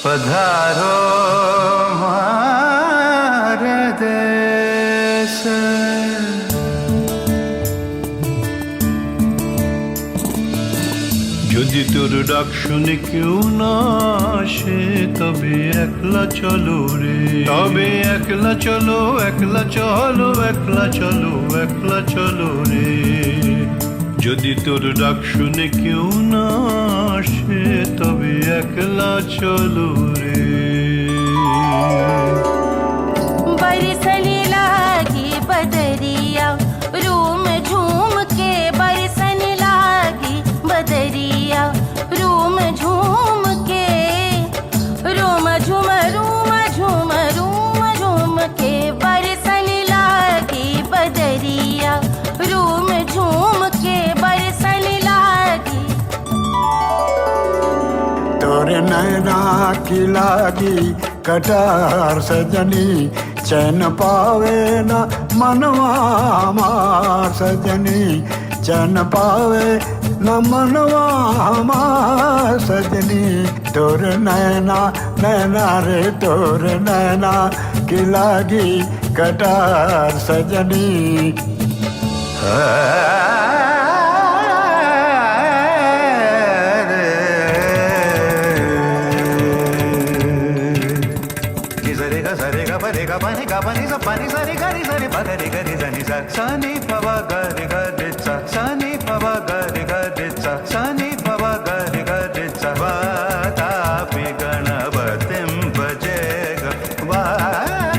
पधारो हमारे देश, যদি তোর ডাক শুনে কেউ না আসে তবে একলা চলো রে, তবে একলা চলো, একলা চলো, একলা চলো, একলা চলো রে। যদি তোর ডাক শুনে কেউ না আসে তবে একলা চলো রে। बरसने लागी बदरिया रूम झूम के, बरसने लागी बदरिया रूम झूम के, रूम झूम रूम झूम रूम झूम के, बरसने लागी बदरिया रूम झूम के, बरसने लागी। तोरे नैना की लागी कटार सजनी, चैन पावे न मनवा हमार सजनी, चैन पावे न मनवा हमार सजनी। तोर नैना नैना रे, तोर नैना की लागी कटार सजनी। pani sa re ga re sa re pa ga re za ni sa sa ni pa ba ga re sa sa ni pa ba ga re sa sa ni pa ba ga re sa va ta pi ganavatim bhajega, va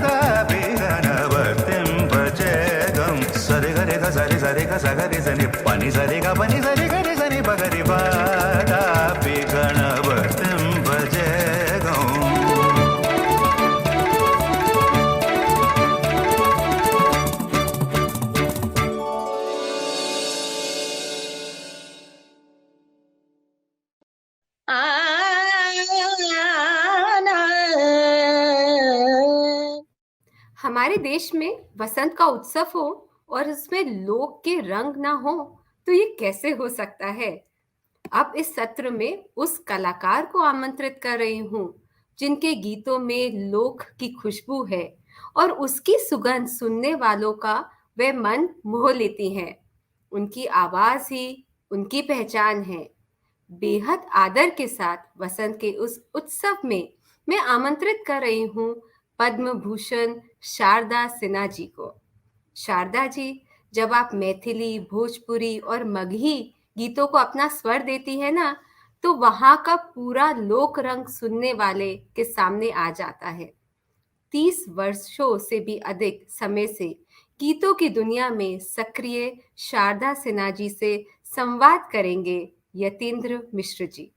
ta pi ganavatim bhajegam, sa re ga re ga sa re ga sa ga re za ni pani sa re ga re za ni pa ga re va ta pi ganavatim bhajegam। हमारे देश में वसंत का उत्सव हो और उसमें लोक के रंग ना हो तो ये कैसे हो सकता है। अब इस सत्र में उस कलाकार को आमंत्रित कर रही हूँ जिनके गीतों में लोक की खुशबू है और उसकी सुगंध सुनने वालों का वे मन मोह लेती है। उनकी आवाज ही उनकी पहचान है। बेहद आदर के साथ वसंत के उस उत्सव में मैं आमंत्रित कर रही हूँ पद्म भूषण शारदा सिन्हा जी को। शारदा जी, जब आप मैथिली, भोजपुरी और मगही गीतों को अपना स्वर देती है ना, तो वहां का पूरा लोक रंग सुनने वाले के सामने आ जाता है। 30 वर्षों से भी अधिक समय से गीतों की दुनिया में सक्रिय शारदा सिन्हा जी से संवाद करेंगे यतीन्द्र मिश्र जी।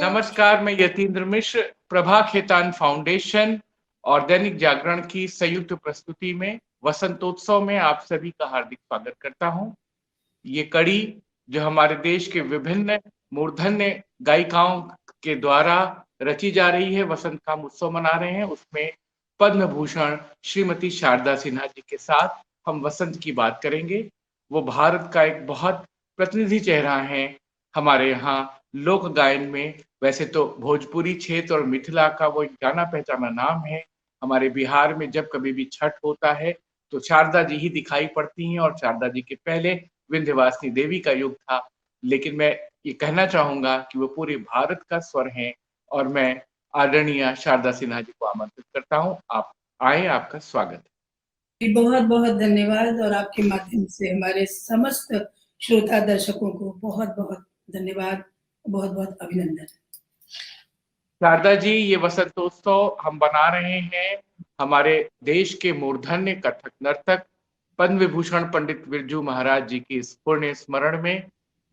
नमस्कार, मैं यतीन्द्र मिश्र प्रभा खेतान फाउंडेशन और दैनिक जागरण की संयुक्त प्रस्तुति में वसंतोत्सव में आप सभी का हार्दिक स्वागत करता हूं। ये कड़ी जो हमारे देश के विभिन्न मूर्धन्य गायिकाओं के द्वारा रची जा रही है, वसंत का उत्सव मना रहे हैं, उसमें पद्म भूषण श्रीमती शारदा सिन्हा जी के साथ हम वसंत की बात करेंगे। वो भारत का एक बहुत प्रतिनिधि चेहरा है हमारे यहाँ लोक गायन में। वैसे तो भोजपुरी क्षेत्र और मिथिला का वो एक जाना पहचाना नाम है। हमारे बिहार में जब कभी भी छठ होता है तो शारदा जी ही दिखाई पड़ती हैं और शारदा जी के पहले विंध्यवासिनी देवी का युग था। लेकिन मैं ये कहना चाहूंगा कि वो पूरे भारत का स्वर हैं और मैं आदरणीय शारदा सिन्हा जी को आमंत्रित करता हूँ। आप आए, आपका स्वागत है। बहुत बहुत धन्यवाद और आपके माध्यम से हमारे समस्त श्रोता दर्शकों को बहुत बहुत धन्यवाद, बहुत बहुत अभिनंदन। शारदा जी, ये वसंतोत्सव हम बना रहे हैं हमारे देश के मूर्धन्य कथक नर्तक पद्म विभूषण पंडित बिरजू महाराज जी की पुण्य स्मरण में,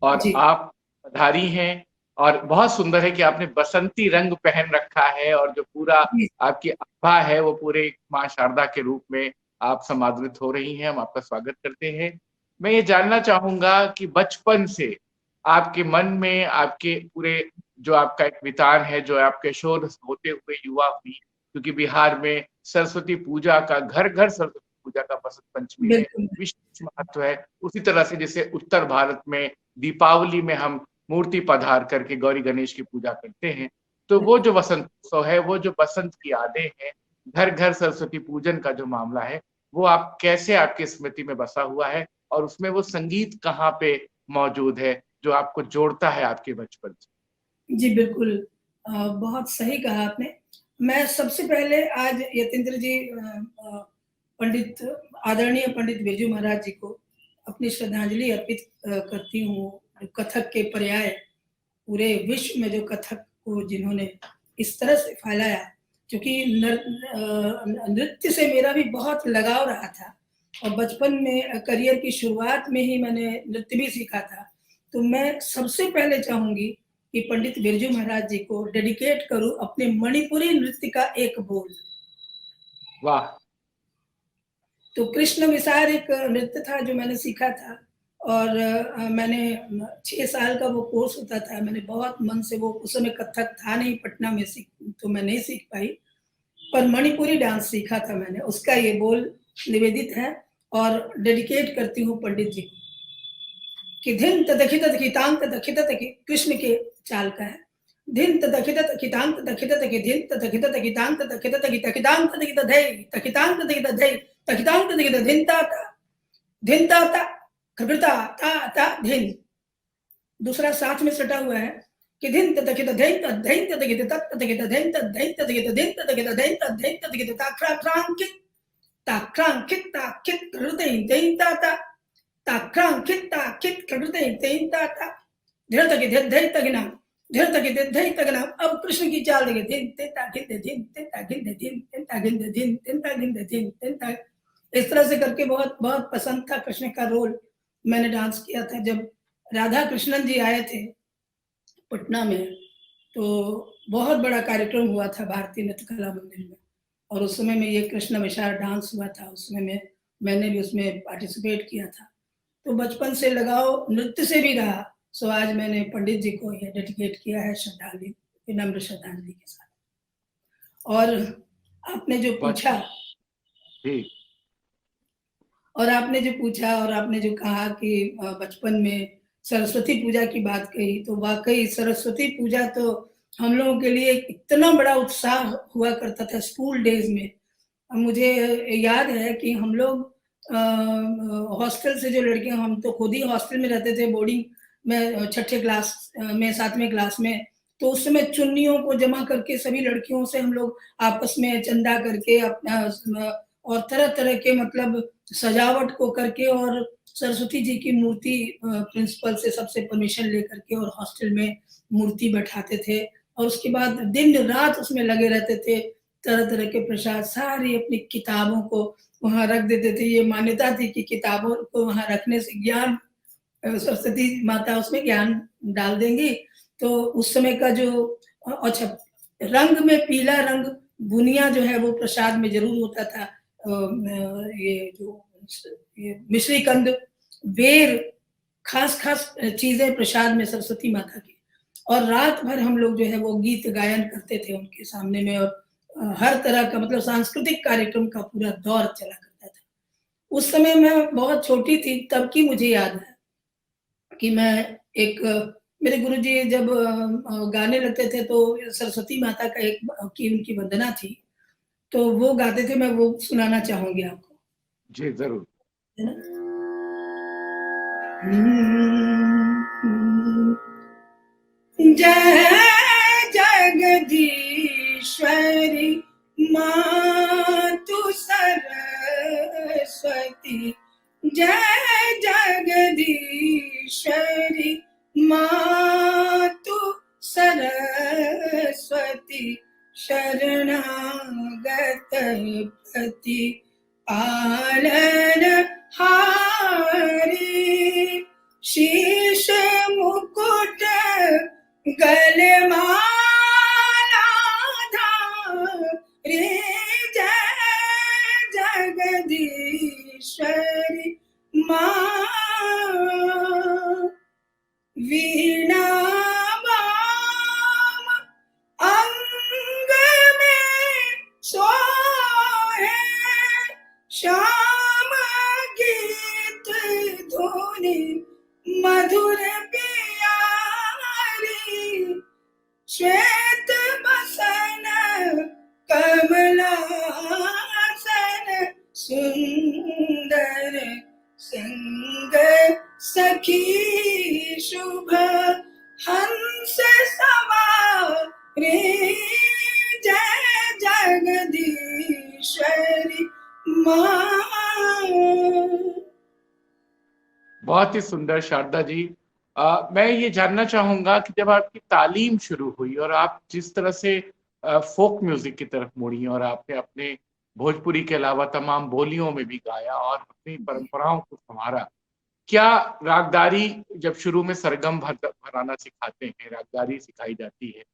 और आप पधारी हैं। और बहुत सुंदर है कि आपने बसंती रंग पहन रखा है और जो पूरा आपकी आभा है वो पूरे माँ शारदा के रूप में आप समादृत हो रही हैं, हम आपका स्वागत करते हैं। मैं ये जानना चाहूंगा कि बचपन से आपके मन में, आपके पूरे जो आपका एक वितान है, जो आप किशोर होते हुए युवा हुई, क्योंकि बिहार में सरस्वती पूजा का, घर घर सरस्वती पूजा का बसंत पंचमी में बिल्कुल विशेष महत्व है। उसी तरह से जैसे उत्तर भारत में दीपावली में हम मूर्ति पधार करके गौरी गणेश की पूजा करते हैं, तो वो जो वसंत उत्सव है, वो जो बसंत की यादें हैं, घर घर सरस्वती पूजन का जो मामला है, वो आप कैसे आपकी स्मृति में बसा हुआ है, और उसमें वो संगीत कहाँ पे मौजूद है जो आपको जोड़ता है आपके बचपन से? जी, बिल्कुल। बहुत सही कहा आपने। मैं सबसे पहले आज यतीन्द्र जी पंडित आदरणीय पंडित बिरजू महाराज जी को अपनी श्रद्धांजलि अर्पित करती हूँ। जो कथक के पर्याय पूरे विश्व में जो कथक को जिन्होंने इस तरह से फैलाया, क्योंकि नृत्य से मेरा भी बहुत लगाव रहा था और बचपन में करियर की शुरुआत में ही मैंने नृत्य भी सीखा था। तो मैं सबसे पहले चाहूँगी कि पंडित बिरजू महाराज जी को डेडिकेट करूँ अपने मणिपुरी नृत्य का एक बोल। वाह! तो कृष्ण विसार एक नृत्य था जो मैंने सीखा था और मैंने 6 साल का वो कोर्स होता था। मैंने बहुत मन से, वो उस समय कथक था नहीं पटना में, तो मैं नहीं सीख पाई, पर मणिपुरी डांस सीखा था मैंने। उसका ये बोल निवेदित है और डेडिकेट करती हूँ पंडित जी को कि धिन तदखित तखितांत दखित तखि, कृष्ण के चाल का है। धिन तदखित तखितांत दखित तखि, धिन तदखित तखितांत दखित तखि, तखितांत दखित धै, तखितांत दखित धै, तखितांत दखित धिन ता ता कृता ता ता धिन। दूसरा साथ में सटा हुआ है कि धिन तदखित धैन तद्धैन तदखित तत् तदखित धैन तद्धैन तदखित धिन तदखित धैन तद्धैन तदखित ताक्रांकित ताक्रांकित ताकित कृतेन दैन ता ता ताक्रांकित ताकित कृतेन दैन ता ता धीर तक धै तगना, धीर तक धै तगना। अब कृष्ण की चाल देखिए, धिन ते ताकिन दे धिन ते ताकिन दे धिन ते ताकिन दे धिन ते ताकिन दे धिन ते ता, इस तरह से करके बहुत बहुत पसंद था। कृष्ण का रोल मैंने डांस किया था। जब राधा कृष्णन जी आए थे पटना में, तो बहुत बड़ा कार्यक्रम हुआ था भारतीय नृत्य कला मंदिर में, और उस समय में ये कृष्ण विशाल डांस हुआ था। उसमें मैंने भी उसमें पार्टिसिपेट किया था। तो बचपन से लगाव नृत्य से भी रहा। सो आज मैंने पंडित जी को ये डेडिकेट किया है श्रद्धांजलि, विनम्र श्रद्धांजलि के साथ। और आपने जो पूछा जी, और आपने जो कहा कि बचपन में सरस्वती पूजा की बात कही, तो वाकई सरस्वती पूजा तो हम लोगों के लिए इतना बड़ा उत्साह हुआ करता था स्कूल डेज में। मुझे याद है कि हम लोग हॉस्टल से जो लड़कियां, हम तो खुद ही हॉस्टल में रहते थे, बोर्डिंग में, छठे क्लास में, 7वें क्लास में। तो उस समय चुन्नियों को जमा करके सभी लड़कियों से हम लोग आपस में चंदा करके अपना, और तरह तरह के मतलब सजावट को करके, और सरस्वती जी की मूर्ति प्रिंसिपल से सबसे परमिशन लेकर के और हॉस्टल में मूर्ति बैठाते थे, और उसके बाद दिन रात उसमें लगे रहते थे। तरह तरह के प्रसाद, सारी अपनी किताबों को वहाँ रख देते थे। ये मान्यता थी कि किताबों को वहाँ रखने से ज्ञान, सरस्वती माता उसमें ज्ञान डाल देंगी। तो उस समय का जो अच्छा, रंग में पीला रंग बुनिया जो है वो प्रसाद में जरूर होता था। ये जो ये मिश्री कंद, बेर, खास खास चीजें प्रसाद में सरस्वती माता की। और रात भर हम लोग जो है वो गीत गायन करते थे उनके सामने में, और हर तरह का मतलब सांस्कृतिक कार्यक्रम का पूरा दौर चला करता था। उस समय मैं बहुत छोटी थी, तब की मुझे याद है कि मैं एक, मेरे गुरुजी जब गाने लगते थे तो सरस्वती माता का एक की उनकी वंदना थी, तो वो गाते थे। मैं वो सुनाना चाहूंगी आपको। जी जरूर। है ना? जय जगदीश्वरी मातु सरस्वती, जय जगदीश्वरी मातु सरस्वती, शरणागत प्रति पालन हारी, शीश मुकुट गलमाला धारी, जय जगदीश्वरी कमलासन सुंदर संग सखी शुभ हंस सवारी जय जगदीश्वरी माँ। बहुत ही सुंदर शारदा जी। मैं ये जानना चाहूंगा कि जब आपकी तालीम शुरू हुई और आप जिस तरह से फोक म्यूजिक की तरफ मुड़ी और आपने अपने भोजपुरी के अलावा तमाम बोलियों में भी गाया और अपनी परंपराओं को संवारा, क्या रागदारी जब शुरू में सरगम भराना सिखाते हैं, रागदारी सिखाई जाती है,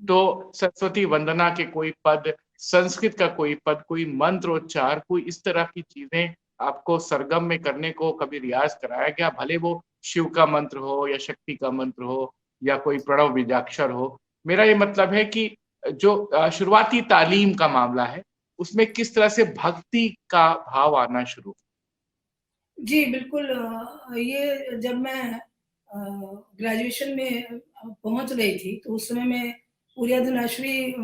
तो सरस्वती वंदना के कोई पद, संस्कृत का कोई पद, कोई मंत्रोच्चार, कोई इस तरह की चीजें आपको सरगम में करने को कभी रियाज कराया गया, भले वो शिव का मंत्र हो या शक्ति का मंत्र हो या कोई प्रणव बीजाक्षर हो? मेरा ये मतलब है कि जो शुरुआती तालीम का मामला है उसमें किस तरह से भक्ति का भाव आना शुरू? जी बिल्कुल। ये जब मैं ग्रेजुएशन में पहुंच रही थी तो उस समय में पूर्याधनाश्री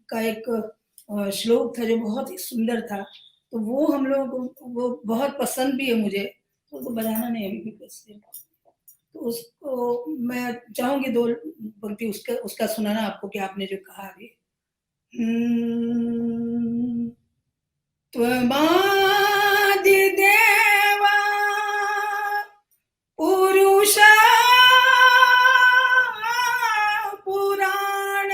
का एक श्लोक था जो बहुत ही सुंदर था, तो वो हम लोगों को वो बहुत पसंद भी है मुझे, तो उसको बजाना नहीं अभी भी कैसे, तो उसको मैं चाहूंगी 2 पंक्ति उसका सुनाना आपको कि आपने जो कहा अभी। त्वमादिदेवा पुरुषा पुराण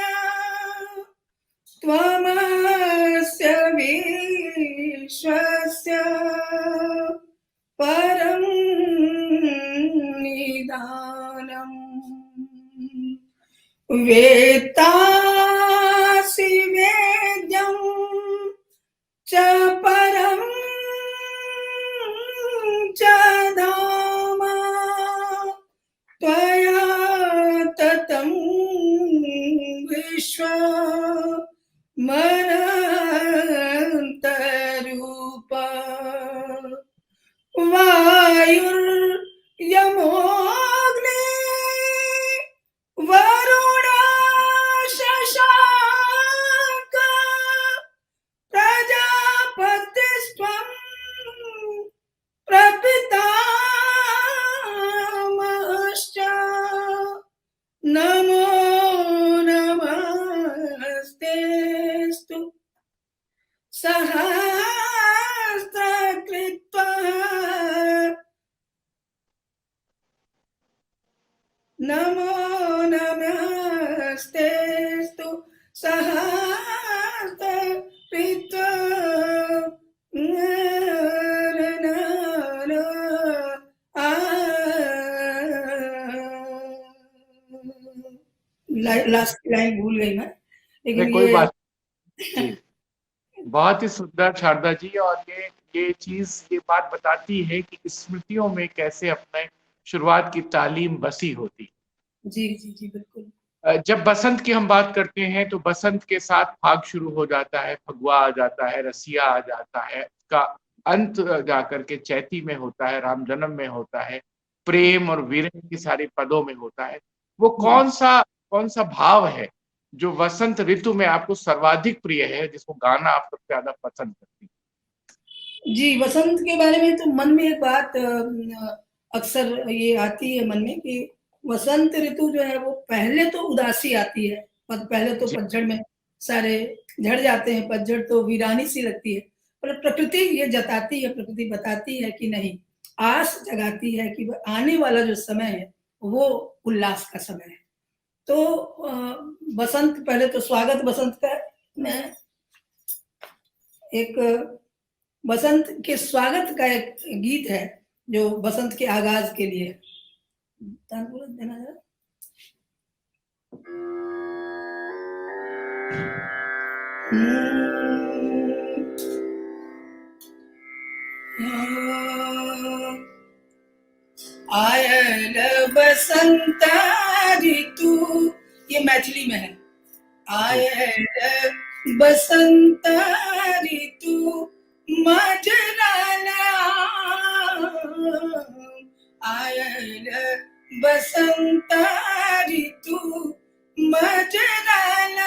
त्वमस्य विश्वस्य परं निधानम् वेत्तासि वेद्यं च परं च धाम त्वया ततं विश्वमनन्तरूप वायुर्यमोऽग्नि वरुण शशांक प्रजापतिस्त्वं प्रपितामहश्च नमो नमस्तेस्तु सहस्रकृत्वा नमो नमस्तेस्तु सहस्रकृत्वा लास्ट लाइन भूल गई मैं, लेकिन कोई ये बात नहीं। बहुत ही सुंदर शारदा जी। और ये चीज ये बात बताती है कि स्मृतियों में कैसे अपने शुरुआत की तालीम बसी होती। जी जी जी बिल्कुल। जब बसंत की हम बात करते हैं तो बसंत के साथ फाग शुरू हो जाता है, फगुआ आ जाता है, रसिया आ जाता है, उसका अंत जाकर के चैती में होता है, राम जन्म में होता है, प्रेम और वीरन की सारे पदों में होता है। वो कौन सा भाव है जो वसंत ऋतु में आपको सर्वाधिक प्रिय है, जिसको गाना आप सबसे ज्यादा पसंद करती हैं? जी, वसंत के बारे में तो मन में एक बात अक्सर ये आती है मन में कि वसंत ऋतु जो है वो पहले तो उदासी आती है, पहले तो पतझड़ में सारे झड़ जाते हैं, पतझड़ तो वीरानी सी लगती है, पर प्रकृति ये जताती है, प्रकृति बताती है कि नहीं, आस जगाती है कि आने वाला जो समय है वो उल्लास का समय है। तो बसंत, पहले तो स्वागत बसंत का, मैं एक बसंत के स्वागत का एक गीत है जो बसंत के आगाज के लिए देना जरा। आयल बसंत ऋतु, ये मैथिली में है। आयल बसंत ऋतु मजरल, आयल बसंत ऋतु मजरल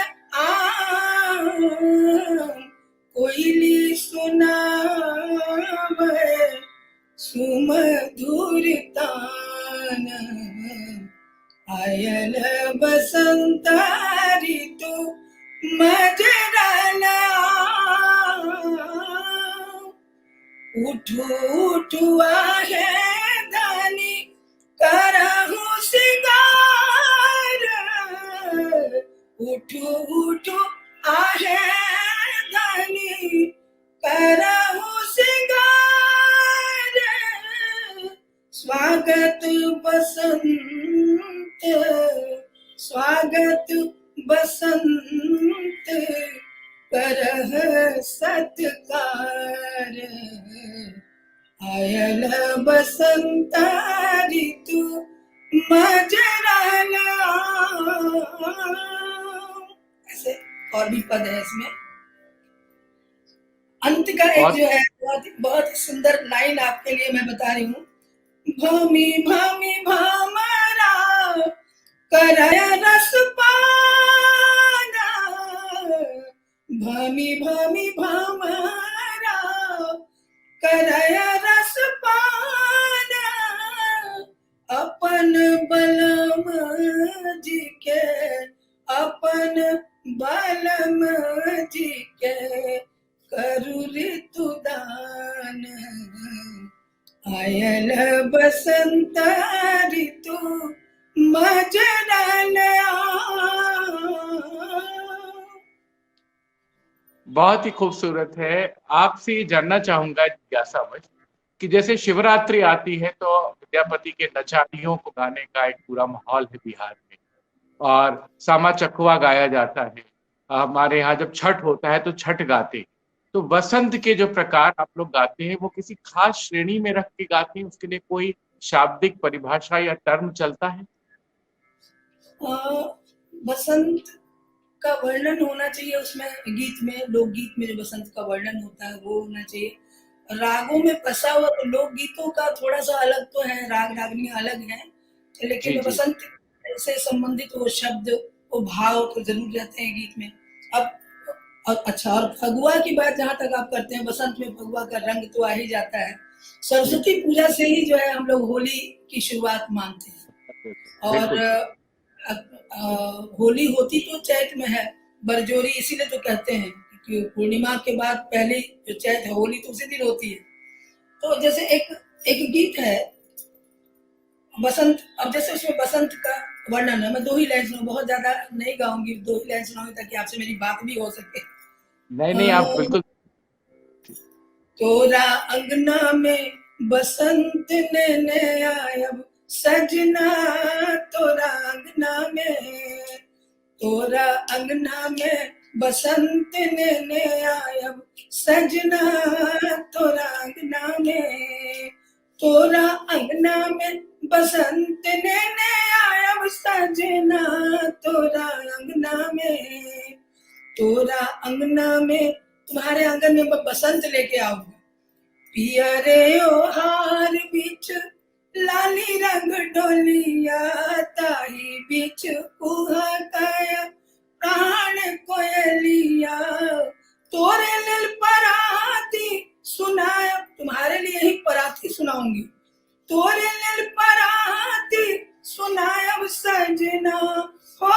मजरला उठू उठू आहे धनी करहु सिंगार उठू उठू आहे धनी करहु सिंगार स्वागत बसंत स्वागत बसंत करह सत्कार आयल बसंत ऋतु मजरला। ऐसे और भी पद है इसमें। अंत का एक जो है बहुत सुंदर लाइन आपके लिए मैं बता रही हूँ। भमी भमी भमरा करय रस पाना भमी भमी भमरा करय रस पाना अपन बलम जी के अपन बलम जी के करु ऋतु दान आयल बसंत ऋतु मजरला। बहुत ही खूबसूरत है। आपसे ये जानना चाहूंगा जिज्ञासावश कि जैसे शिवरात्रि आती है तो विद्यापति के नचारियों को गाने का एक पूरा माहौल है बिहार में, और सामा चकवा गाया जाता है। हमारे यहाँ जब छठ होता है तो छठ गाते। तो बसंत के जो प्रकार आप लोग गाते हैं वो किसी खास श्रेणी में रख के गाते हैं, उसके लिए कोई शाब्दिक परिभाषा या टर्म चलता है? बसंत का वर्णन होना चाहिए उसमें, गीत में, लोकगीत में जो बसंत का वर्णन होता है वो होना चाहिए। रागों में फंसा हुआ तो लोकगीतों का थोड़ा सा अलग तो है, राग रागनियां अलग हैं, लेकिन जी, जी। बसंत से संबंधित वो शब्द वो भाव तो जरूर रहते हैं गीत में। अब अच्छा, और फगुआ की बात जहाँ तक आप करते हैं, बसंत में फगुआ का रंग तो आ ही जाता है। सरस्वती पूजा से ही जो है हम लोग होली की शुरुआत मानते हैं, और होली होती तो चैत में है, बरजोरी इसीलिए तो कहते हैं कि पूर्णिमा के बाद पहले जो चैत है होली तो उसी दिन होती है। तो जैसे एक गीत है बसंत, अब जैसे उसमें बसंत का वर्णन है, मैं 2 ही लाइन सुनाऊं, बहुत ज्यादा नहीं गाऊंगी, 2 ही लाइन सुनाऊंगी ताकि आपसे मेरी बात भी हो सके। नहीं, आप बिल्कुल। तोरा अंगना में बसंत ने आयब सजना, तोरा अंगना में बसंत ने आयब सजना, तोरा अंगना में बसंत ने आयब सजना, तोरा अंगना में तुम्हारे आंगन में बसंत लेके आऊंगा। पियरे ओहार बीच लाली रंग डोलिया, ताही बीच कुहकाया प्राण कोयलिया, तोरे लिल पराती सुनाया, तुम्हारे लिए ही पराती सुनाऊंगी। तोरे लिल पराती सुनाया सजना, हो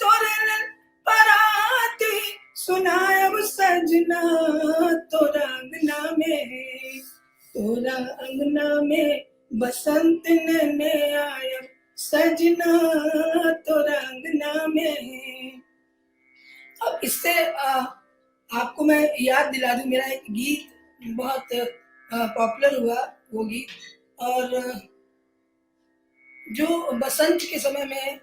तोरे लिल पराती सुनायब सजना, तोरा अंगना में बसंत ने आयब सजना, तोरा अंगना में। अब इससे आपको मैं याद दिला दूं, मेरा एक गीत बहुत पॉपुलर हुआ वो गीत, और जो बसंत के समय में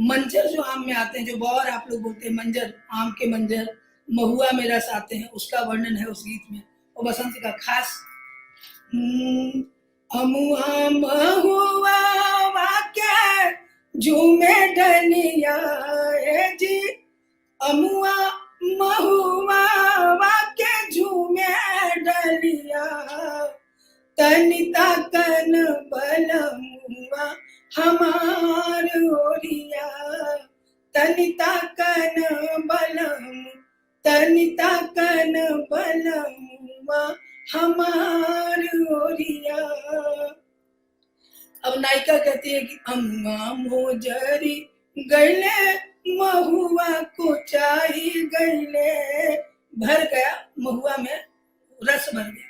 मंजर जो आम में आते हैं, जो बौर आप लोग बोलते हैं, मंजर, आम के मंजर, महुआ में रस आते हैं, उसका वर्णन है उस गीत में, और बसंत का खास। अमुआ महुआ वाके झूमे डलिया जी, अमुआ महुआ वाके झूमे डलिया, तनिता कन बलमुआ हमार ओरिया, तनिता कन बलमुआ हमार ओरिया। अब नायिका कहती है कि अम्मा मोजरी गैले महुआ भर गया, महुआ में रस भर गया।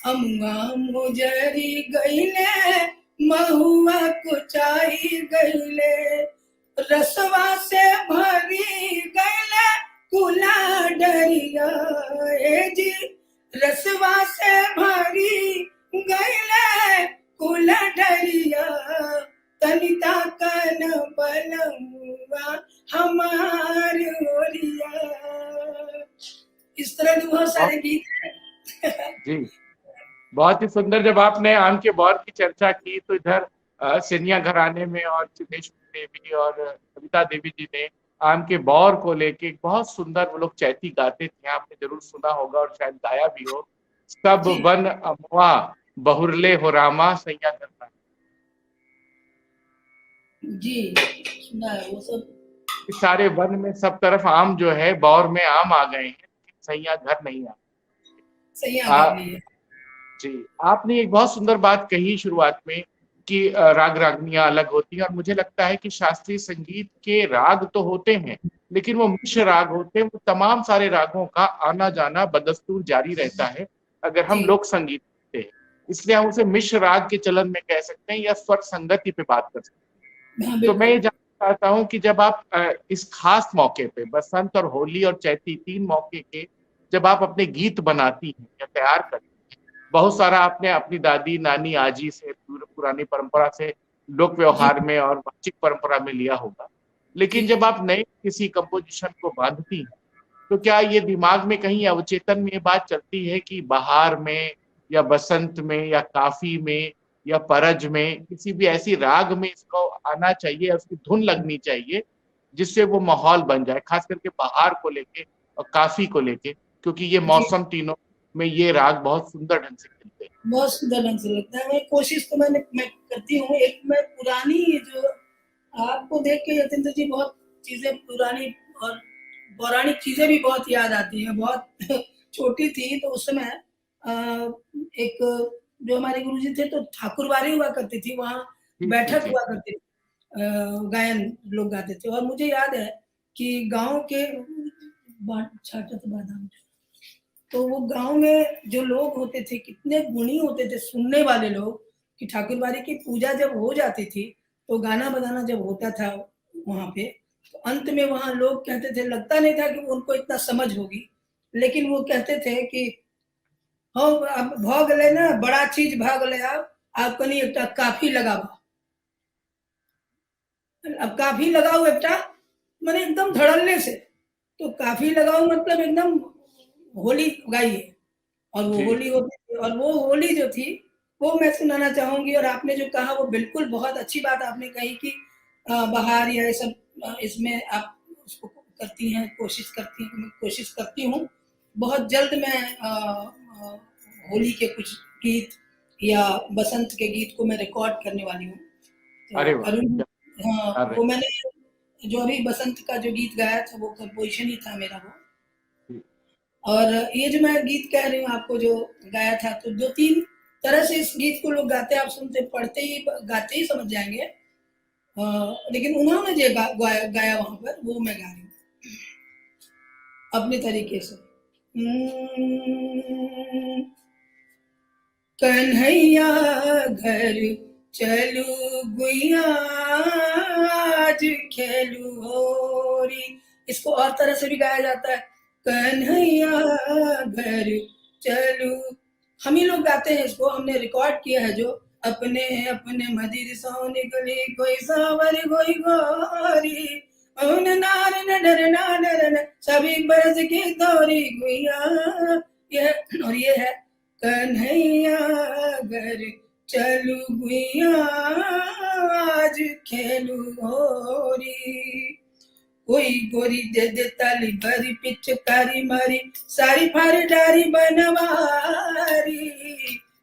अमुआ मुजरी गईले, महुआ कुचाई गईले, रसवा से भरी गईले कुला डरिया। ए जी रसवा से भरी गईले कुला डरिया, तनिता कन बलमुआ हमार ओरिया। इस तरह के बहुत सारे गीत हैं। जी, बहुत ही सुंदर। जब आपने आम के बौर की चर्चा की तो इधर सिंधिया घराने में और चिन्नेश्वरी देवी और कविता देवी जी ने आम के बौर को लेके बहुत सुंदर, वो लोग चैती गाते थे, आपने जरूर सुना होगा और शायद गाया भी हो। सब जी। वन अमवा बहुरले हो रामा सैया घराने। जी सुना है वो सब। इस सारे वन में सब तरफ आम जो है, बौर में आम आ गए हैं, लेकिन सैया घर नहीं आ। सही आ- आ गई है। जी, आपने एक बहुत सुंदर बात कही शुरुआत में कि राग रागनियां अलग होती हैं, और मुझे लगता है कि शास्त्रीय संगीत के राग तो होते हैं, लेकिन वो मिश्र राग होते हैं। वो तमाम सारे रागों का आना जाना बदस्तूर जारी रहता है अगर हम जी। लोक संगीत करते हैं। इसलिए हम उसे मिश्र राग के चलन में कह सकते हैं या स्वर संगति पे बात कर सकते हैं। हाँ, तो मैं ये बिल्कुल। जानना चाहता हूँ कि जब आप इस खास मौके पे, बसंत और होली और चैती, 3 मौके के जब आप अपने गीत बनाती हैं या तैयार करती हैं, बहुत सारा आपने अपनी दादी, नानी, आजी से, पुरानी परंपरा से, लोक व्यवहार में और वाचिक परंपरा में लिया होगा, लेकिन जी। जब आप नए किसी कंपोजिशन को बांधती हैं तो क्या ये दिमाग में कहीं अवचेतन में ये बात चलती है कि बहार में या बसंत में या काफी में या परज में किसी भी ऐसी राग में इसको आना चाहिए, उसकी धुन लगनी चाहिए जिससे वो माहौल बन जाए, खास करके बहार को लेके और काफी को लेके, क्योंकि ये जी। मौसम तीनों में ये राग बहुत सुंदर ढंग से खिलते हैं। बहुत सुंदर ढंग से लगता है। मैं कोशिश तो मैं करती हूँ। एक मैं पुरानी जो आपको देख के यतेंद्र जी बहुत चीजें पुरानी और पौराणिक चीजें भी बहुत याद आती हैं। बहुत छोटी थी तो उस समय एक जो हमारे गुरुजी थे तो ठाकुरबारी हुआ करती थी, वहाँ बैठक हुआ करती थी, गायन लोग गाते थे। और मुझे याद है कि गांव के तो वो गांव में जो लोग होते थे कितने गुणी होते थे, सुनने वाले लोग, कि ठाकुरबारी की पूजा जब हो जाती थी तो गाना बजाना जब होता था वहां पे, तो अंत में वहां लोग कहते थे, लगता नहीं था कि उनको इतना समझ होगी, लेकिन वो कहते थे कि हो अब भ गले ना, बड़ा चीज भ गले, आप कनी एक काफी लगाओ। अब काफी लगाओ एक मैंने एकदम धड़ल्ले से, तो काफी लगाओ मतलब एकदम होली गाइए। और वो होली होती थी, और वो होली जो थी वो मैं सुनाना चाहूंगी। और आपने जो कहा वो बिल्कुल बहुत अच्छी बात आपने कही कि बहार या ये सब इसमें आप उसको करती हैं, कोशिश करती हैं। मैं कोशिश करती हूँ, बहुत जल्द मैं होली के कुछ गीत या बसंत के गीत को मैं रिकॉर्ड करने वाली हूँ। तो अरे वाह, अरुण, क्या हाँ, कर रहे वो मैंने जो अभी बसंत का जो गीत गाया था वो कंपोजिशन ही था मेरा वो। हैं। और ये जो मैं गीत कह रही हूँ आपको जो गाया था, तो 2-3 तरह से इस गीत को लोग गाते हैं, आप सुनते पढ़ते ही गाते ही समझ जाएंगे। लेकिन उन्होंने जो गाया वहां पर वो मैं गा रही हूँ अपने तरीके से। कन्हैया घर चलू गुइया आज खेलू होरी, इसको और तरह से भी गाया जाता है। कन्हैया घर चलू, हम ही लोग गाते हैं इसको, हमने रिकॉर्ड किया है। जो अपने अपने मदिर सो निकली कोई सावर कोई गोरी, उन नार न डर ना डर न सभी बरस की तोरी गुइया। ये और ये है कन्हैया घर चलू गुइया आज खेलू होरी, कोई गोरी दे दे ताली भरी पिचकारी मारी सारी फारी डारी बनवारी,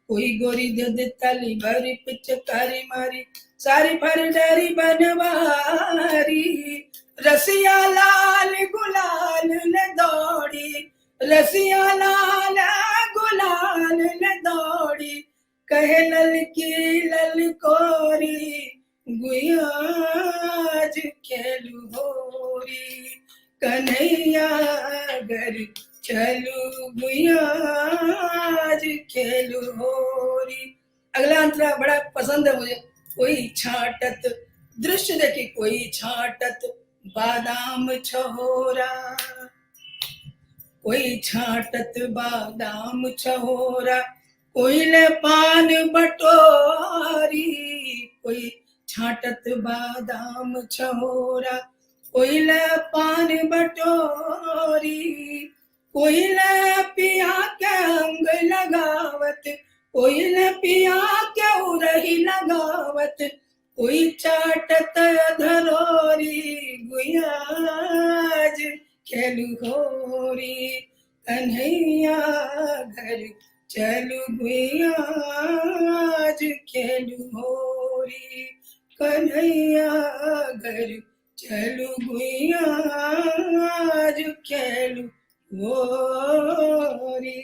कोई गोरी दे दे ताली भरी पिचकारी मारी सारी फारी डारी बनवारी, रसिया लाल गुलाल ने दौड़ी, रसिया लाल गुलाल ने दौड़ी, कहे ललकी ललकोरी गुइया आज खेलू होरी, कन्हैया घर चलू गुइया आज खेलू होरी। अगला अंतरा बड़ा पसंद है मुझे। कोई छाटत दृश्य देखी, कोई छाटत बादाम छहोरा, कोई छाटत बादाम छहोरा, कोई ले पान बटोरी, कोई छाटत बादाम छहोरा, कोई ले पान बटोरी, कोई ले पिया के अंग लगावत, कोई ले पिया के उरही लगावत, कोई चाटत धरोरी, गुयाज खेलू होरी, कन्हैया घर चलू गुइया आज खेलू होरी, कन्हैया घर चलू गुइया आज खेलू होरी।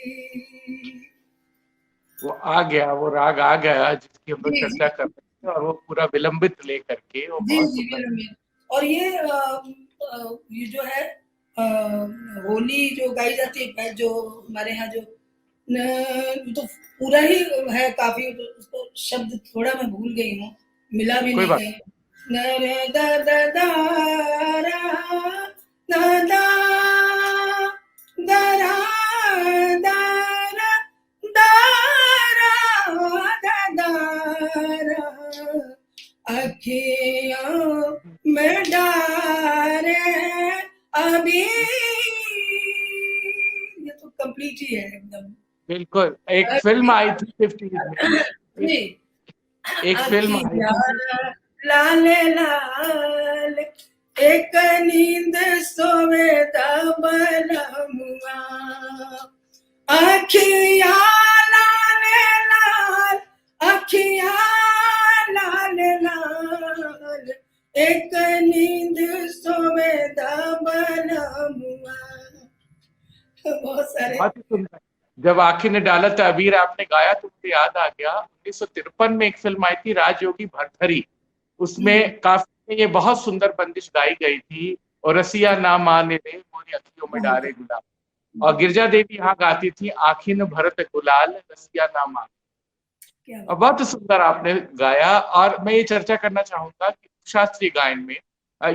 वो आ गया, वो राग आ गया जिसकी हम लोग जी, चर्चा कर रहे थे, और वो पूरा विलंबित लेकर के वो जी बहुत जी सुंदर। बिल्कुल। और ये जो है होली जो गाई जाती है, जो हमारे यहाँ जो तो पूरा ही है काफी, तो उसको शब्द थोड़ा मैं भूल गई हूँ, मिला भी कोई नहीं बात कहीं। न रे द द दा रा द दा द रा दा रा दा रा द दा रा, अखियों में डारे अभी। ये तो कंप्लीट ही है एकदम। बिल्कुल। एक फिल्म आई थी 50s में, जी, एक फिल्म आई थी, लाल लाल एक नींद सोवे दबलमुआ, अखिया लाल लाल, अखिया लाल लाल एक नींद सोवे दबलमुआ। बहुत सारे। बहुत ही सुंदर। जब आखिर ने डाला था अबीर आपने गाया तो मुझे याद आ गया 1953 में एक फिल्म आई थी राजयोगी भरथरी, उसमें काफी ये बहुत सुंदर बंदिश गाई गई थी, और रसिया ना माने रे मोरी अखियों में डारे गुलाल, और गिरजा देवी यहाँ गाती थी आखिन भरत गुलाल रसिया ना माने। क्या और बहुत सुंदर आपने गाया। और मैं ये चर्चा करना चाहूंगा कि शास्त्रीय गायन में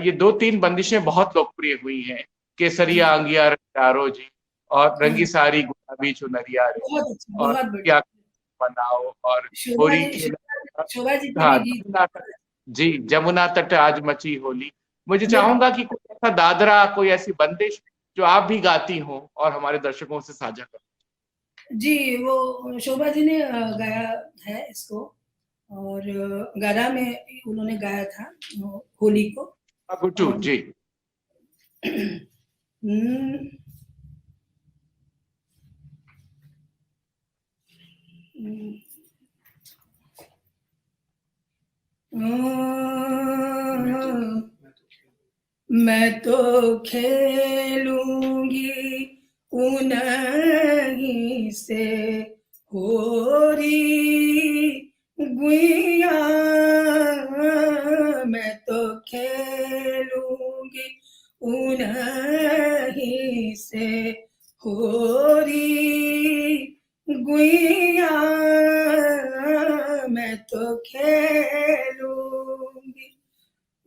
ये 2-3 बंदिशें बहुत लोकप्रिय हुई हैं, केसरिया अंगिया रंगारो जी, और रंगी सारी गुलाबी चुनरिया रे, बहुत अच्छा, और बहुत क्या बढ़िया। बनाओ, और शोभा होली जी, खेला, शोभा जी के हाँ भी गीत। जमुना तट, जी जमुना तट आज मची होली। मुझे बिल्कुल। चाहूंगा कि कोई ऐसा दादरा, कोई ऐसी बंदिश जो आप भी गाती हो और हमारे दर्शकों से साझा करो। जी, वो शोभा जी ने गाया है इसको, और गारा में उन्होंने गाया था होली को। गुड्डू जी। हम्म, मैं तो खेलूंगी उन्हीं से होरी गुइया, मैं तो खेलूंगी उन्हीं से होरी गुइया, मैं तो खेलूंगी।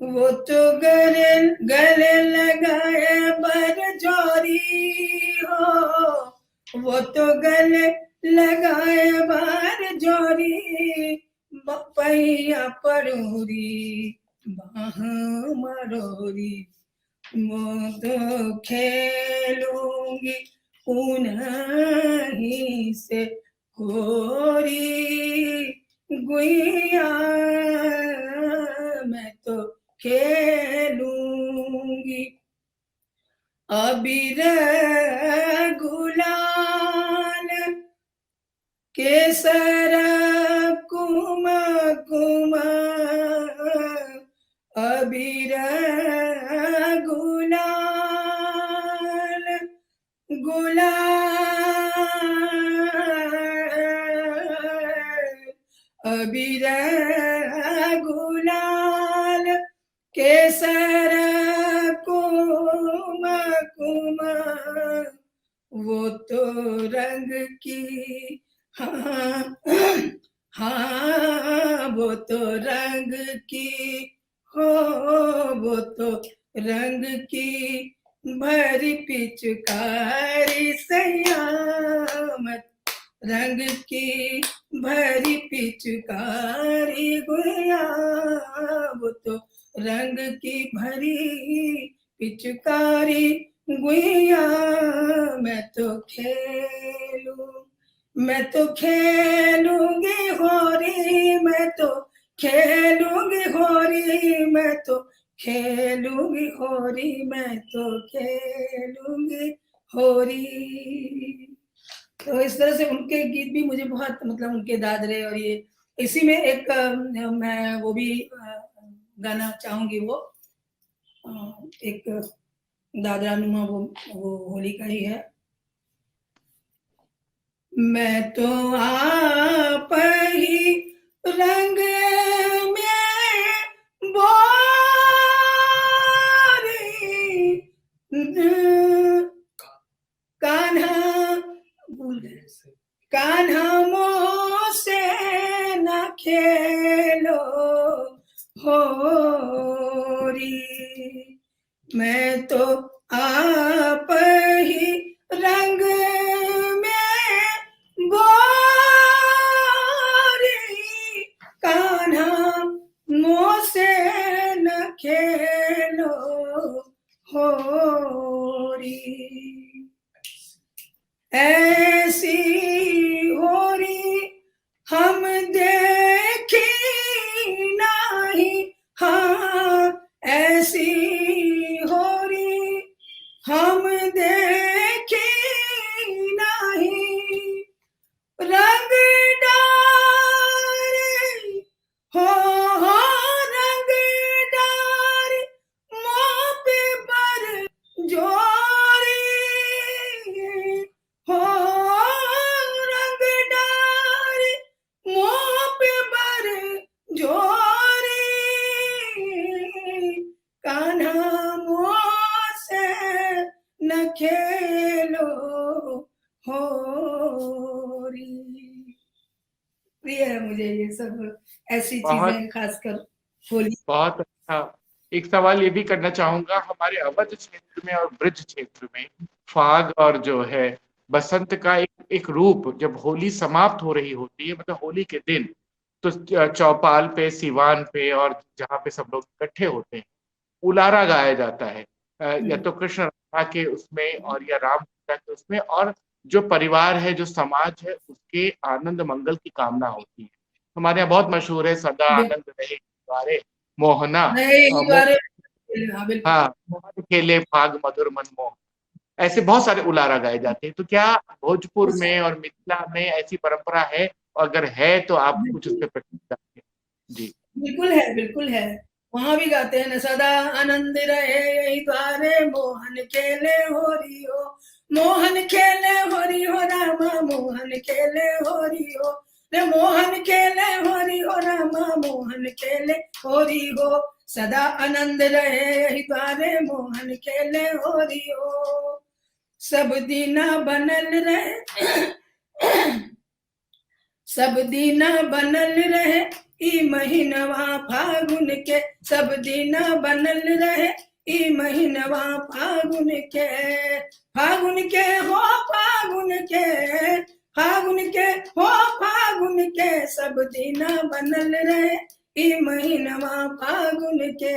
वो तो गले लगाए बरजोरी हो, वो तो गले लगाए बरजोरी, पहिया परूरी बाह मरोरी, वो तो खेलूंगी उन्हीं से होरी गुइया, मैं तो खेलूंगी। अबीर गुलाल केसर कुम कुम, अबीर गुलाल गुलाल, अबीर गुलाल केसर कुम कुम, वो तो रंग की, हाँ हाँ वो तो रंग की हो, वो तो रंग की भरी पिचकारी सयामत, रंग की भरी पिचकारी गुया, वो तो रंग की भरी पिचकारी गुया, मैं तो खेलूंगी होरी, मैं तो खेलूंगी होरी, मैं तो खेलूंगी होरी, मैं तो खेलूंगी होरी। तो इस तरह से उनके गीत भी मुझे बहुत, मतलब उनके दादरे, और ये इसी में एक मैं वो भी गाना चाहूंगी, वो एक दादरा नुमा, वो होली का ही है। मैं तो आप ही रंग में बोरी, कान्हा भूल गए, कान्हा मोह से न खेलो होरी, मैं तो आप ही रंग में गोरी, कान्हा मोह से न खेलो होरी, ऐसी होरी हम देखी नहीं, हाँ ऐसी होरी हम देखी नहीं, रंग डारे हो रंग डारे मोह पे बर जोरी, हो रंग डारे मोह पे बर जोरी, कान्हा मोह से न खेलो होरी। प्रिय है मुझे ये सब ऐसी चीजें, खासकर होली। बहुत अच्छा। एक सवाल ये भी करना चाहूंगा, हमारे अवध क्षेत्र में और ब्रज क्षेत्र में फाग और जो है बसंत का एक रूप, जब होली समाप्त हो रही होती है, मतलब होली के दिन, तो चौपाल पे, सिवान पे, और जहाँ पे सब लोग इकट्ठे होते हैं, उलारा गाया जाता है, या तो कृष्ण राधा के उसमें और या राम सीता के उसमें, और जो परिवार है, जो समाज है, उसके आनंद मंगल की कामना होती है। हमारे यहाँ बहुत मशहूर है, सदा आनंद रहे द्वारे मोहना, नहीं मोह, हाँ बिल्कुल। हाँ मोहन खेले फाग मधुर मनमोह, ऐसे बहुत सारे उलारा गाए जाते हैं। तो क्या भोजपुर में और मिथिला में ऐसी परंपरा है? अगर है तो आप कुछ उस पर प्रकाश डालिए। जी बिल्कुल है, बिल्कुल है। वहां भी गाते हैं न, सदा आनंद रहे यही द्वारे मोहन खेले होरी हो, मोहन खेले होरी हो रामा, मोहन खेले होरी हो रे, मोहन खेले होरी हो रामा, मोहन खेले होरी हो, सदा आनंद रहे यही द्वारे मोहन खेले होरी हो, सब दीना बनल रहे सब दीना बनल रहे ई महीनवा फागुन के, सब दीना बनल रहे ई महीनवा फागुन के, फागुन के हो फागुन के, फागुन के हो फागुन के, सब दीना बनल रहे ई महीनवा फागुन के,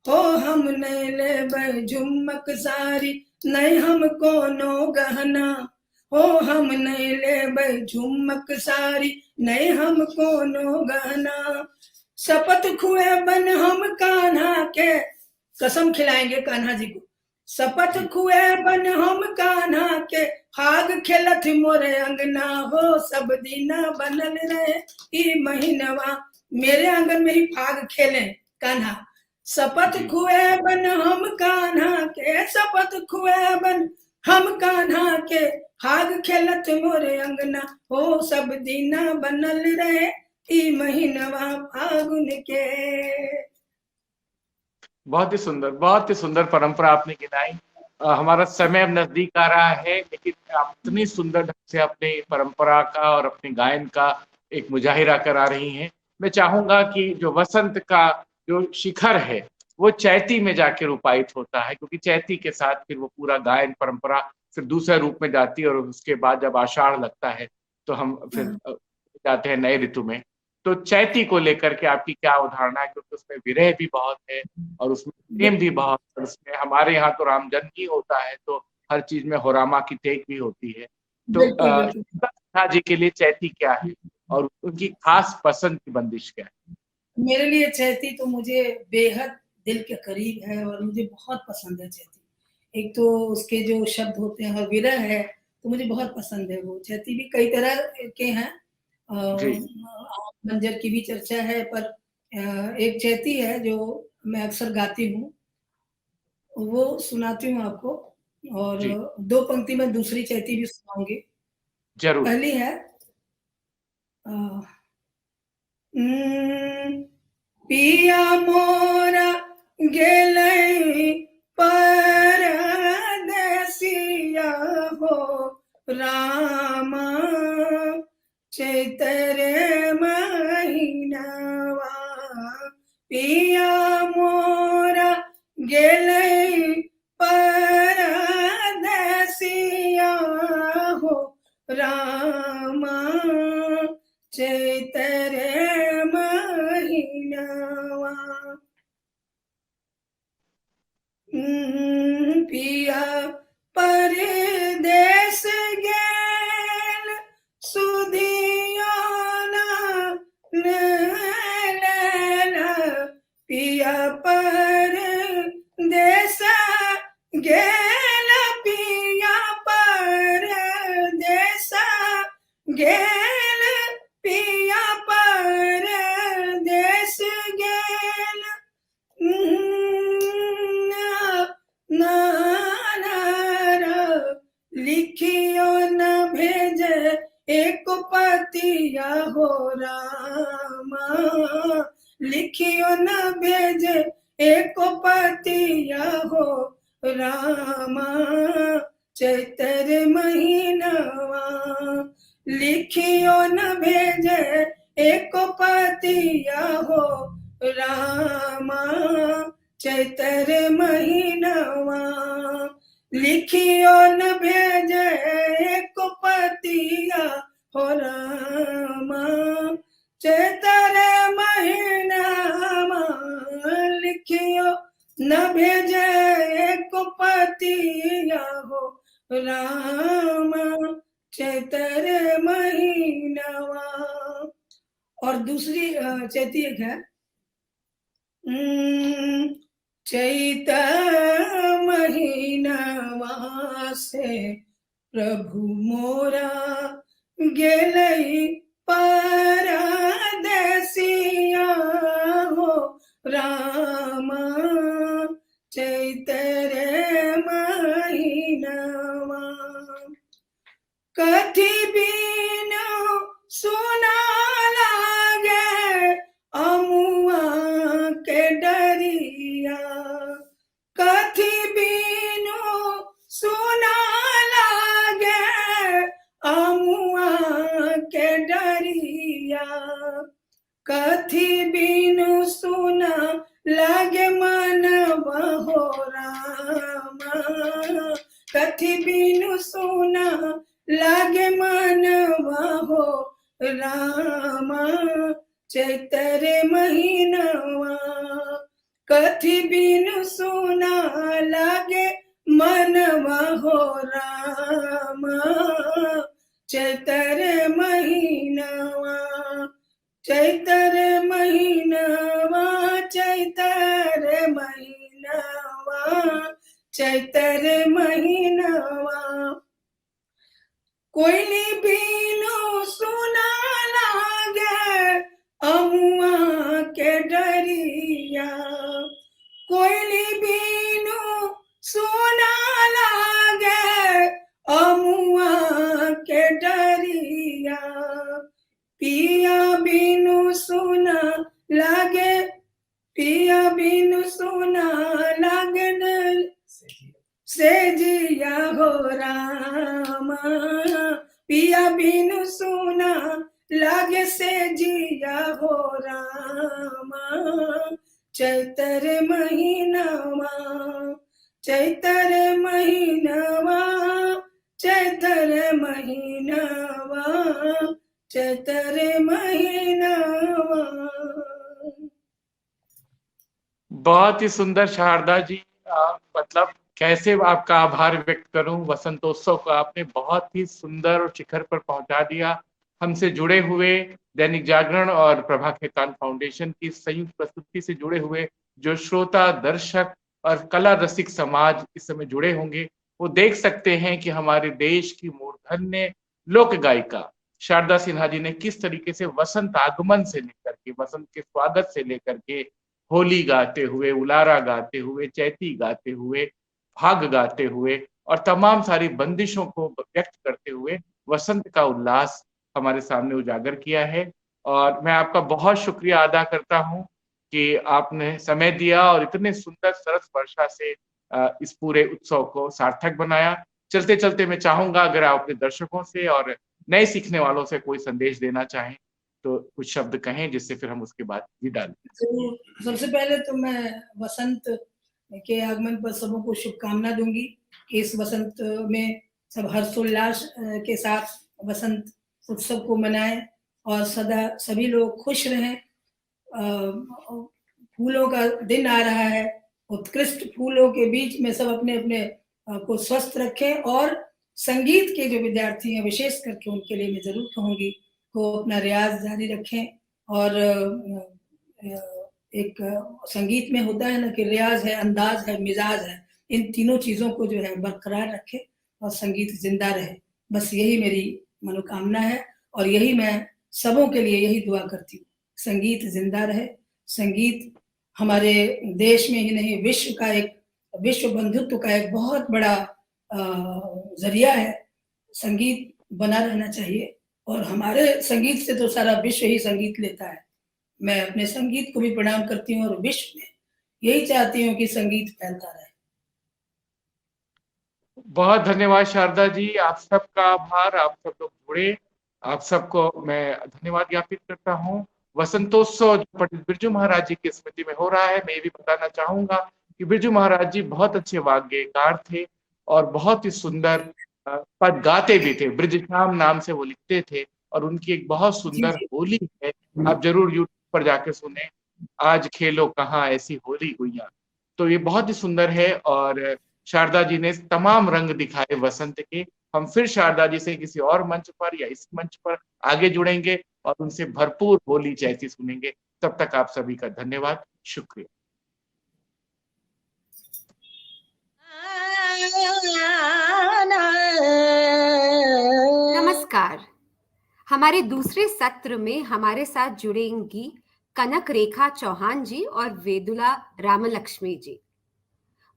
हो हम नहीं ले झुमक सारी, नहीं हम कोनो गहना, हो हम नहीं ले झुमक सारी, नहीं हम कोनो गहना, शपथ खुए बन हम कान्हा के, कसम खिलाएंगे कान्हा जी को, शपथ खुए बन हम कान्हा के, फाग खेलत मोरे अंगना हो, सब दीना बनल रहे ई महीनवा, मेरे आंगन में ही फाग खेले कान्हा, शपथ खुए बन हम कान्हा के, शपथ खुए बन हम कान्हा के, फाग खेलत मोरे अंगना हो, सब दीना बनल रहे ई महीनवा फागुन के। बहुत ही सुंदर परंपरा आपने गिनाई। हमारा समय अब नजदीक आ रहा है, लेकिन आप इतनी सुंदर ढंग से अपने परंपरा का और अपने गायन का एक मुजाहिरा करा रही हैं। मैं चाहूंगा कि जो वसंत का जो शिखर है वो चैती में जाके रूपायित होता है, क्योंकि चैती के साथ फिर वो पूरा गायन परंपरा फिर दूसरे रूप में जाती है, और उसके बाद जब आषाढ़ लगता है तो हम फिर जाते हैं नए ऋतु में। तो चैती को लेकर के आपकी क्या अवधारणा है, क्योंकि उसमें विरह भी बहुत है और उसमें प्रेम भी बहुत है। उसमें हमारे यहाँ तो राम जन्म ही होता है, तो हर चीज में होरामा की टेक भी होती है। तो बिल्कुल बिल्कुल। सीता जी के लिए चैती क्या है और उनकी खास पसंद की बंदिश क्या है? मेरे लिए चैती तो मुझे बेहद दिल के करीब है और मुझे बहुत पसंद है चैती। एक तो उसके जो शब्द होते हैं और विरह है तो मुझे बहुत पसंद है वो। चैती भी कई तरह के हैं, जी मंजर की भी चर्चा है, पर एक चैती है जो मैं अक्सर गाती हूँ, वो सुनाती हूँ आपको। और जी 2 पंक्ति में दूसरी चैती भी सुनाऊँगी। जरूर। पहली है अ, पिया मोरा गेलै परदेसिया हो रामा चैतर महीनवा। पिया मोरा गेलै परदेसिया हो रामा चैतर महीनवा। पिया परदेस गेल सुधियाना लेला। पिया परदेस गेल, पिया परदेस गेल, पिया परदेस गेल। लिखियो न भेजे एक पतिया हो रामा। लिखियो न भेजे एक पतिया हो रामा चैतर महीनवा। लिखियो न भेजे एक पतिया हो रामा चैतर महीनवा। लिखियो न भेजे एक पतिया हो रामा चैतर महीनवा। लिखियो न भेजे एक पतिया हो रामा चैतर महीनवा। और दूसरी चैती एक है, चैत महीनवा से प्रभु मोरा गेलै परदेसिया हो रामा चैतर महीनवा। कथी बिनु सुना लागे अमुआ के डरिया। कथी बिनु सुना लागे अमुआ के डरिया। कथी बिनु सुना लागे मनवा हो रामा। कथी बिनु सुना लागे मनवा हो रामा चैतर महीनवा। कथी बिनु सुना लागे मनवा हो रामा चैतर महीनवा। चैतर महीनवा, चैतर महीनवा, चैतर महीनवा। कोयली बिनु सुना लागे अमुआ के डरिया। कोयली बिनु सुना लागे अमुआ के डरिया। पिया बिनु सुना लागे, पिया बिनु सुना लागन से जिया हो रामा, पिया बिनु सुना लागे से जिया हो रामा, चैतर महीनावा, चैतर महीनावा, चैतर महीनावा, चैतर महीनावा। बहुत ही सुंदर शारदा जी। मतलब कैसे आपका आभार व्यक्त करूं, वसंतोत्सव को आपने बहुत ही सुंदर और शिखर पर पहुंचा दिया। हमसे जुड़े हुए दैनिक जागरण और प्रभा खेतान फाउंडेशन की संयुक्त प्रस्तुति से जुड़े हुए जो श्रोता, दर्शक और कला रसिक समाज इस समय जुड़े होंगे, वो देख सकते हैं कि हमारे देश की मूर्धन्य लोक गायिका शारदा सिन्हा जी ने किस तरीके से वसंत आगमन से लेकर के, वसंत के स्वागत से लेकर के, होली गाते हुए, उलारा गाते हुए, चैती गाते हुए, भाग गाते हुए और तमाम सारी बंदिशों को व्यक्त करते हुए वसंत का उल्लास हमारे सामने उजागर किया है। और मैं आपका बहुत शुक्रिया अदा करता हूं कि आपने समय दिया और इतने सुंदर सरस वर्षा से इस पूरे उत्सव को सार्थक बनाया। चलते चलते मैं चाहूंगा अगर आप अपने दर्शकों से और नए सीखने वालों से कोई संदेश देना चाहें तो कुछ शब्द कहें, जिससे फिर हम उसके बाद विदा लें। तो सबसे पहले तो मैं वसंत के आगमन पर सबों को शुभकामना दूंगी कि इस वसंत में सब हर्षोल्लास के साथ वसंत उत्सव को मनाएं और सदा सभी लोग खुश रहें। फूलों का दिन आ रहा है, उत्कृष्ट फूलों के बीच में सब अपने अपने को स्वस्थ रखें और संगीत के जो विद्यार्थी हैं विशेष करके उनके लिए मैं जरूर कहूँगी को अपना रियाज जारी रखें। और एक संगीत में होता है ना कि रियाज है, अंदाज है, मिजाज है, इन तीनों चीजों को जो है बरकरार रखें और संगीत जिंदा रहे। बस यही मेरी मनोकामना है और यही मैं सबों के लिए यही दुआ करती हूँ, संगीत जिंदा रहे। संगीत हमारे देश में ही नहीं, विश्व का एक, विश्व बंधुत्व का एक बहुत बड़ा जरिया है। संगीत बना रहना चाहिए और हमारे संगीत से तो सारा विश्व ही संगीत लेता है। मैं अपने संगीत को भी प्रणाम करती हूँ और विश्व में यही चाहती हूँ कि संगीत फैलता रहे। बहुत धन्यवाद शारदा जी, आप सबका आभार, आप सब लोग जुड़े, आप सबको मैं धन्यवाद ज्ञापित करता हूँ। वसंतोत्सव जो पंडित बिरजू महाराज जी की स्मृति में हो रहा है, मैं ये भी बताना चाहूंगा कि बिरजू महाराज जी बहुत अच्छे वाग्यकार थे और बहुत ही सुंदर पद गाते भी थे। ब्रजश्याम नाम से वो लिखते थे और उनकी एक बहुत सुंदर होली है, आप जरूर यूट्यूब पर जाके सुने, आज खेलो कहाँ ऐसी होली गुइया। तो ये बहुत ही सुंदर है और शारदा जी ने तमाम रंग दिखाए वसंत के। हम फिर शारदा जी से किसी और मंच पर या इस मंच पर आगे जुड़ेंगे और उनसे भरपूर होली चैती सुनेंगे। तब तक आप सभी का धन्यवाद, शुक्रिया। नमस्कार। हमारे दूसरे सत्र में हमारे साथ जुड़ेंगी कनक रेखा चौहान जी और वेदुला रामलक्ष्मी जी।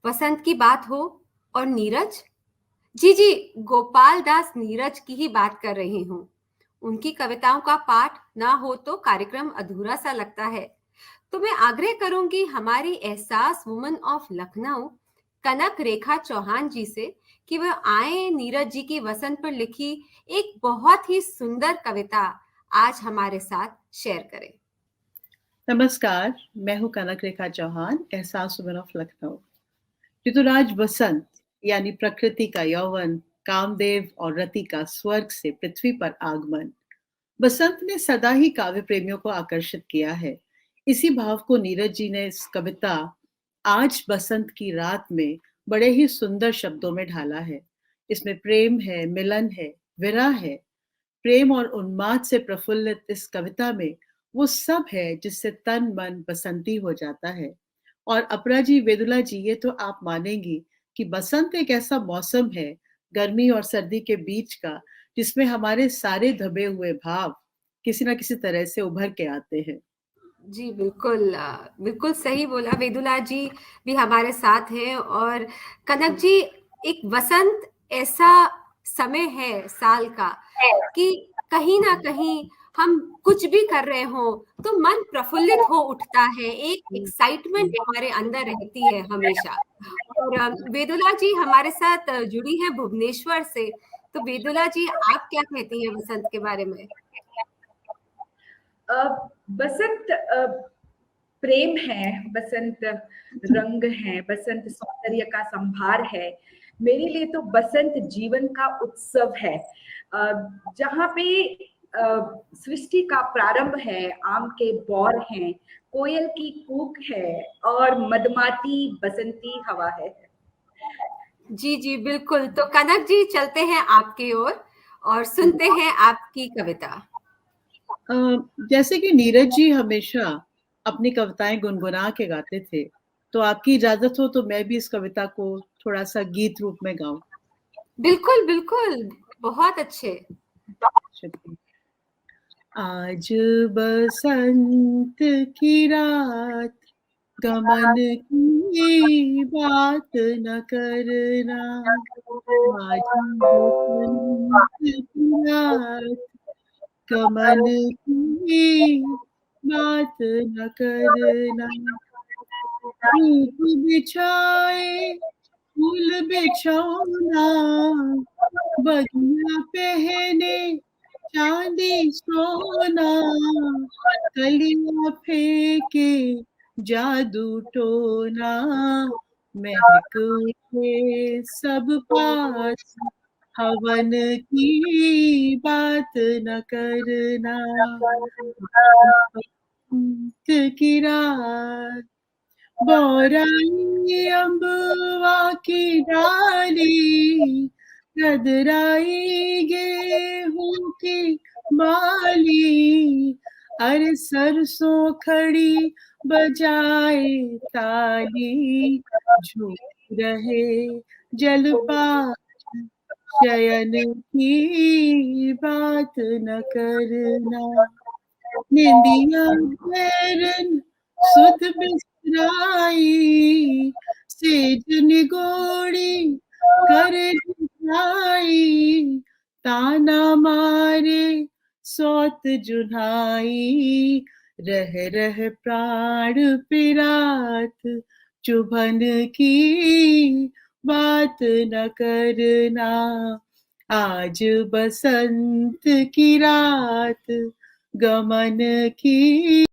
वसंत की बात हो और नीरज जी गोपाल दास नीरज की ही बात कर रही हूँ। उनकी कविताओं का पाठ ना हो तो कार्यक्रम अधूरा सा लगता है। तो मैं आग्रह करूंगी हमारी एहसास वुमन ऑफ लखनऊ कनक रेखा चौहान जी से कि वह आए नीरज जी की वसंत पर लिखी एक बहुत ही सुंदर कविता आज हमारे साथ शेयर करें। नमस्कार, मैं हूँ कनक रेखा चौहान, एहसास वुमन ऑफ लखनऊ। ऋतुराज वसंत यानी प्रकृति का यौवन, कामदेव और रति का स्वर्ग से पृथ्वी पर आगमन, बसंत ने सदा ही काव्य प्रेमियों को आकर्षित किया है। इसी भाव को नीरज जी ने इस कविता आज बसंत की रात में बड़े ही सुंदर शब्दों में ढाला है। इसमें प्रेम है, मिलन है, विरह है। प्रेम और उन्माद से प्रफुल्लित इस कविता में वो सब है जिससे तन मन बसंती हो जाता है। और अपरा जी, वेदुला जी, ये तो आप मानेंगी कि बसंत एक ऐसा मौसम है गर्मी और सर्दी के बीच का, जिसमें हमारे सारे दबे हुए भाव किसी ना किसी तरह से उभर के आते हैं। जी बिल्कुल, बिल्कुल सही बोला। वेदुला जी भी हमारे साथ हैं और कनक जी, एक वसंत ऐसा समय है साल का कि कहीं ना कहीं हम कुछ भी कर रहे हो तो मन प्रफुल्लित हो उठता है, एक एक्साइटमेंट हमारे अंदर रहती है हमेशा। और वेदुला जी हमारे साथ जुड़ी है भुवनेश्वर से। तो वेदुला जी, आप क्या कहती हैं बसंत के बारे में? बसंत प्रेम है, बसंत रंग है, बसंत सौंदर्य का संभार है। मेरे लिए तो बसंत जीवन का उत्सव है, जहाँ पे सृष्टि का प्रारंभ है, आम के बौर हैं, कोयल की कूक है और मदमाती बसंती हवा है। जी जी बिल्कुल। तो कनक जी, चलते हैं आपकी ओर और सुनते हैं आपकी कविता। जैसे कि नीरज जी हमेशा अपनी कविताएं गुनगुना के गाते थे, तो आपकी इजाजत हो तो मैं भी इस कविता को थोड़ा सा गीत रूप में गाऊं। बिल्कुल बिल्कुल, बहुत अच्छे। आज बसंत की रात, गमन की बात न करना। आज बसंत की रात, गमन की बात न करना। रूप बिछाए फूल बिछौना, बगिया पहने चांदी सोना। कलियां फेंके जादू टोना, महक उठे सब पास, हवन की बात न करना। बसंत की रात, बौराई अम्बवा की डाली, रदराई गेहूं की बाली। अरे सरसों खड़ी बजाए ताली, झूम रहे जलपान, शयन की बात न करना। निंदिया बैरन सुध बिसराई, सेज निगोड़ी कर दिखाई। ताना मारे सौत जुनाई, रह रह प्राण पिरात, चुभन की बात न करना। आज बसंत की रात, गमन की